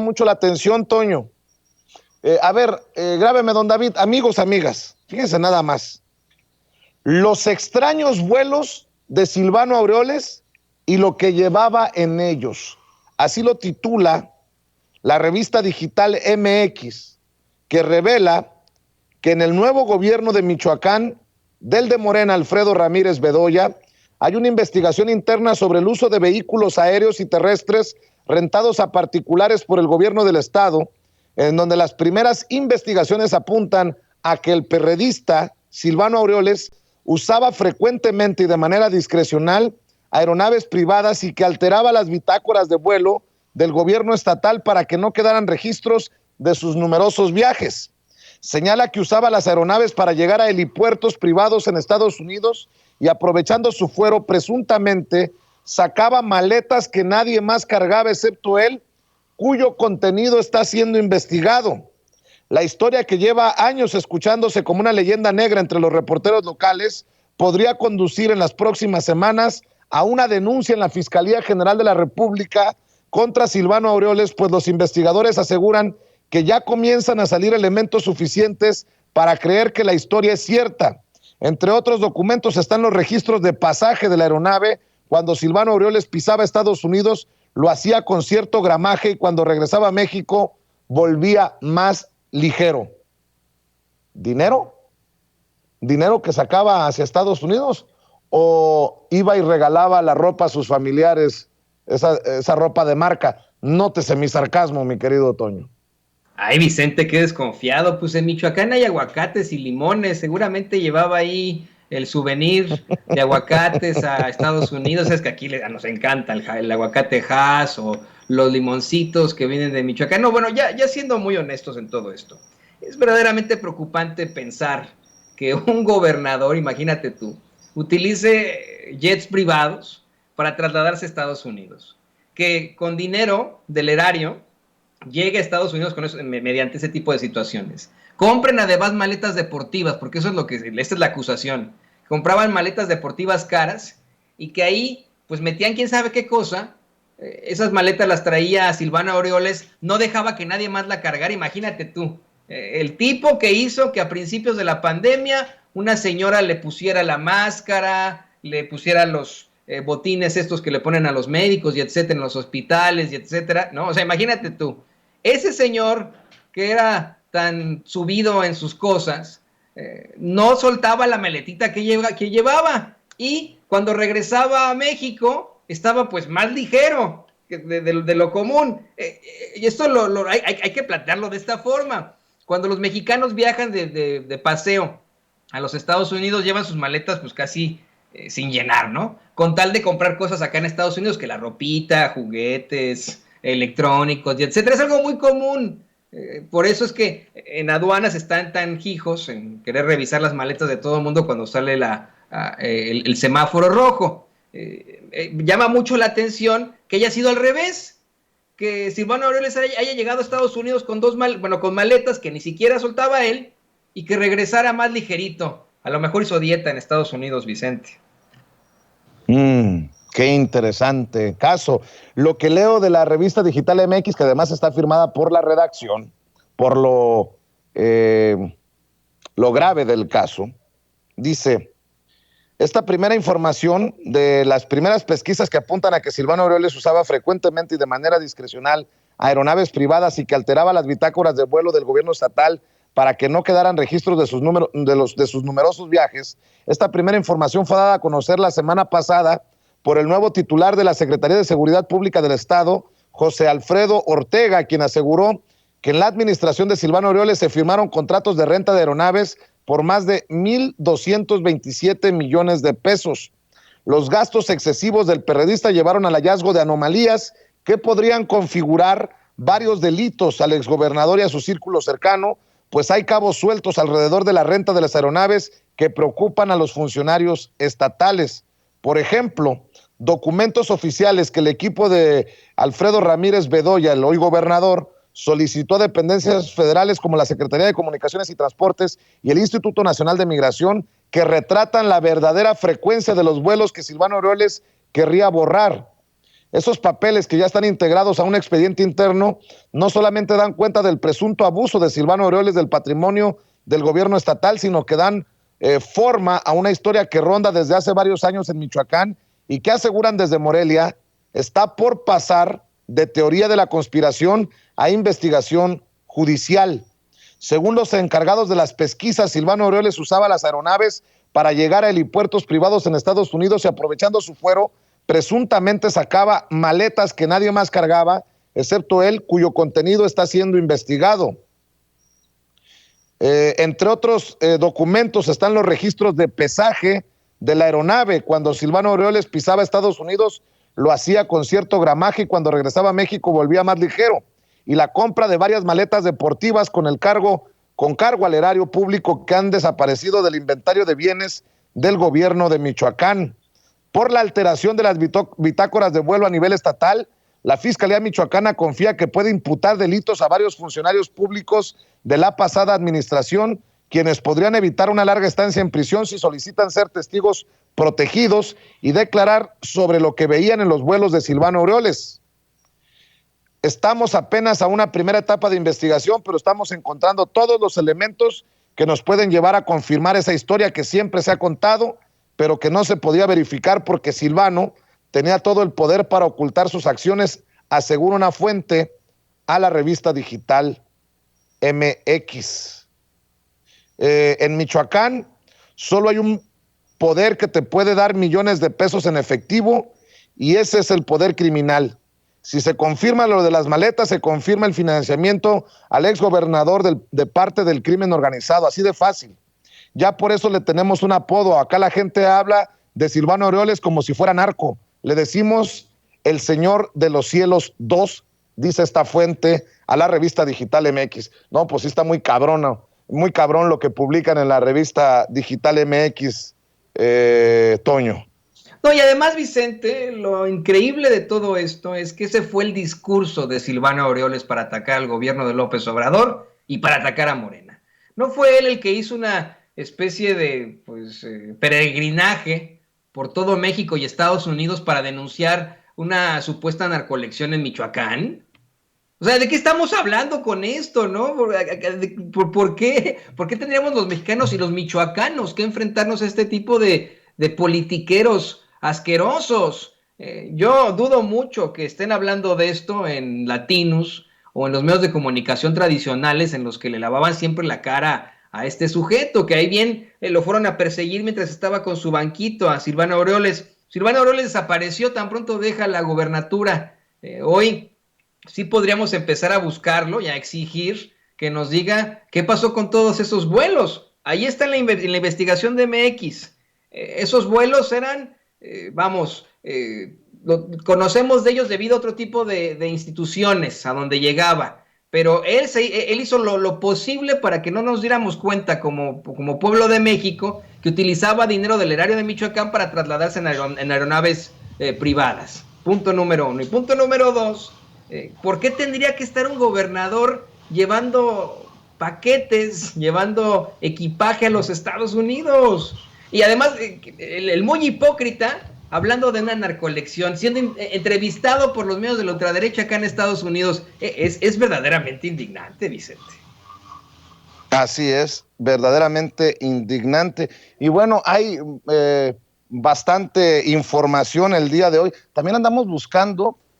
mucho la atención, Toño. Grábeme, don David, amigos, amigas, fíjense nada más. Los extraños vuelos de Silvano Aureoles y lo que llevaba en ellos. Así lo titula la revista digital MX, que revela que en el nuevo gobierno de Michoacán, del de Morena, Alfredo Ramírez Bedoya, hay una investigación interna sobre el uso de vehículos aéreos y terrestres rentados a particulares por el gobierno del estado, en donde las primeras investigaciones apuntan a que el perredista Silvano Aureoles usaba frecuentemente y de manera discrecional aeronaves privadas y que alteraba las bitácoras de vuelo del gobierno estatal para que no quedaran registros de sus numerosos viajes. Señala que usaba las aeronaves para llegar a helipuertos privados en Estados Unidos y, aprovechando su fuero, presuntamente sacaba maletas que nadie más cargaba excepto él, cuyo contenido está siendo investigado. La historia, que lleva años escuchándose como una leyenda negra entre los reporteros locales, podría conducir en las próximas semanas a una denuncia en la Fiscalía General de la República contra Silvano Aureoles, pues los investigadores aseguran que ya comienzan a salir elementos suficientes para creer que la historia es cierta. Entre otros documentos están los registros de pasaje de la aeronave. Cuando Silvano Aureoles pisaba Estados Unidos, lo hacía con cierto gramaje y cuando regresaba a México volvía más ligero. ¿Dinero? ¿Dinero que sacaba hacia Estados Unidos? ¿O iba y regalaba la ropa a sus familiares, esa ropa de marca? Nótese mi sarcasmo, mi querido Toño. Ay, Vicente, qué desconfiado. Pues en Michoacán hay aguacates y limones. Seguramente llevaba ahí el souvenir de aguacates a Estados Unidos. Es que aquí nos encanta el aguacate Hass o los limoncitos que vienen de Michoacán. No, bueno, ya siendo muy honestos en todo esto, es verdaderamente preocupante pensar que un gobernador, imagínate tú, utilice jets privados para trasladarse a Estados Unidos, que con dinero del erario llegue a Estados Unidos con eso, mediante ese tipo de situaciones. Compren además maletas deportivas, porque eso es lo que, esta es la acusación. Compraban maletas deportivas caras y que ahí pues metían quién sabe qué cosa. Esas maletas las traía Silvano Aureoles, no dejaba que nadie más la cargara. Imagínate tú, el tipo que hizo que a principios de la pandemia una señora le pusiera la máscara, le pusiera los botines estos que le ponen a los médicos y etcétera, en los hospitales y etcétera, ¿no? O sea, imagínate tú, ese señor que era tan subido en sus cosas, no soltaba la maletita que llevaba, y cuando regresaba a México estaba pues más ligero de lo común. Y esto hay que plantearlo de esta forma. Cuando los mexicanos viajan de paseo a los Estados Unidos, llevan sus maletas pues casi sin llenar, ¿no? Con tal de comprar cosas acá en Estados Unidos, que la ropita, juguetes, electrónicos y etcétera. Es algo muy común. Por eso es que en aduanas están tan hijos en querer revisar las maletas de todo el mundo cuando sale el semáforo rojo. Llama mucho la atención que haya sido al revés, que Silvano Aureoles haya llegado a Estados Unidos con con maletas que ni siquiera soltaba él y que regresara más ligerito. A lo mejor hizo dieta en Estados Unidos, Vicente. Qué interesante caso. Lo que leo de la revista digital MX, que además está firmada por la redacción, por lo grave del caso, dice: esta primera información de las primeras pesquisas que apuntan a que Silvano Aureoles usaba frecuentemente y de manera discrecional aeronaves privadas y que alteraba las bitácoras de vuelo del gobierno estatal para que no quedaran registros de sus numerosos viajes. Esta primera información fue dada a conocer la semana pasada por el nuevo titular de la Secretaría de Seguridad Pública del Estado, José Alfredo Ortega, quien aseguró que en la administración de Silvano Aureoles se firmaron contratos de renta de aeronaves por más de 1,227 millones de pesos. Los gastos excesivos del perredista llevaron al hallazgo de anomalías que podrían configurar varios delitos al exgobernador y a su círculo cercano, pues hay cabos sueltos alrededor de la renta de las aeronaves que preocupan a los funcionarios estatales. Por ejemplo, documentos oficiales que el equipo de Alfredo Ramírez Bedoya, el hoy gobernador, solicitó a dependencias federales como la Secretaría de Comunicaciones y Transportes y el Instituto Nacional de Migración, que retratan la verdadera frecuencia de los vuelos que Silvano Aureoles querría borrar. Esos papeles que ya están integrados a un expediente interno no solamente dan cuenta del presunto abuso de Silvano Aureoles del patrimonio del gobierno estatal, sino que dan forma a una historia que ronda desde hace varios años en Michoacán y que aseguran desde Morelia está por pasar de teoría de la conspiración a investigación judicial. Según los encargados de las pesquisas, Silvano Aureoles usaba las aeronaves para llegar a helipuertos privados en Estados Unidos y, aprovechando su fuero, presuntamente sacaba maletas que nadie más cargaba, excepto él, cuyo contenido está siendo investigado. Entre otros documentos están los registros de pesaje de la aeronave. Cuando Silvano Aureoles pisaba Estados Unidos, lo hacía con cierto gramaje y cuando regresaba a México volvía más ligero. Y la compra de varias maletas deportivas con cargo al erario público que han desaparecido del inventario de bienes del gobierno de Michoacán. Por la alteración de las bitácoras de vuelo a nivel estatal, la Fiscalía Michoacana confía que puede imputar delitos a varios funcionarios públicos de la pasada administración, quienes podrían evitar una larga estancia en prisión si solicitan ser testigos protegidos y declarar sobre lo que veían en los vuelos de Silvano Aureoles. Estamos apenas a una primera etapa de investigación, pero estamos encontrando todos los elementos que nos pueden llevar a confirmar esa historia que siempre se ha contado, pero que no se podía verificar porque Silvano tenía todo el poder para ocultar sus acciones, asegura una fuente a la revista digital MX. En Michoacán solo hay un poder que te puede dar millones de pesos en efectivo y ese es el poder criminal. Si se confirma lo de las maletas, se confirma el financiamiento al exgobernador de parte del crimen organizado, así de fácil. Ya por eso le tenemos un apodo. Acá la gente habla de Silvano Aureoles como si fuera narco. Le decimos el Señor de los Cielos 2, dice esta fuente a la revista digital MX. No, pues sí está muy cabrón, ¿no? Muy cabrón lo que publican en la revista digital MX, Toño. No, y además, Vicente, lo increíble de todo esto es que ese fue el discurso de Silvano Aureoles para atacar al gobierno de López Obrador y para atacar a Morena. No fue él el que hizo una especie de peregrinaje por todo México y Estados Unidos para denunciar una supuesta narcoelección en Michoacán. O sea, ¿de qué estamos hablando con esto, no? ¿Por qué tendríamos los mexicanos y los michoacanos que enfrentarnos a este tipo de politiqueros asquerosos? Yo dudo mucho que estén hablando de esto en Latinus o en los medios de comunicación tradicionales en los que le lavaban siempre la cara a este sujeto, que ahí bien lo fueron a perseguir mientras estaba con su banquito, a Silvano Aureoles. Silvano Aureoles desapareció, tan pronto deja la gobernatura. Hoy sí podríamos empezar a buscarlo y a exigir que nos diga qué pasó con todos esos vuelos. Ahí está en la investigación de MX. Esos vuelos eran, conocemos de ellos debido a otro tipo de instituciones a donde llegaba, pero él hizo lo posible para que no nos diéramos cuenta como pueblo de México que utilizaba dinero del erario de Michoacán para trasladarse en aeronaves privadas. Punto número 1. Y punto número 2, ¿por qué tendría que estar un gobernador llevando paquetes, llevando equipaje a los Estados Unidos? Y además, el muy hipócrita, hablando de una narcoelección, siendo entrevistado por los medios de la ultraderecha acá en Estados Unidos, es verdaderamente indignante, Vicente. Así es, verdaderamente indignante. Y bueno, hay bastante información el día de hoy. También andamos buscando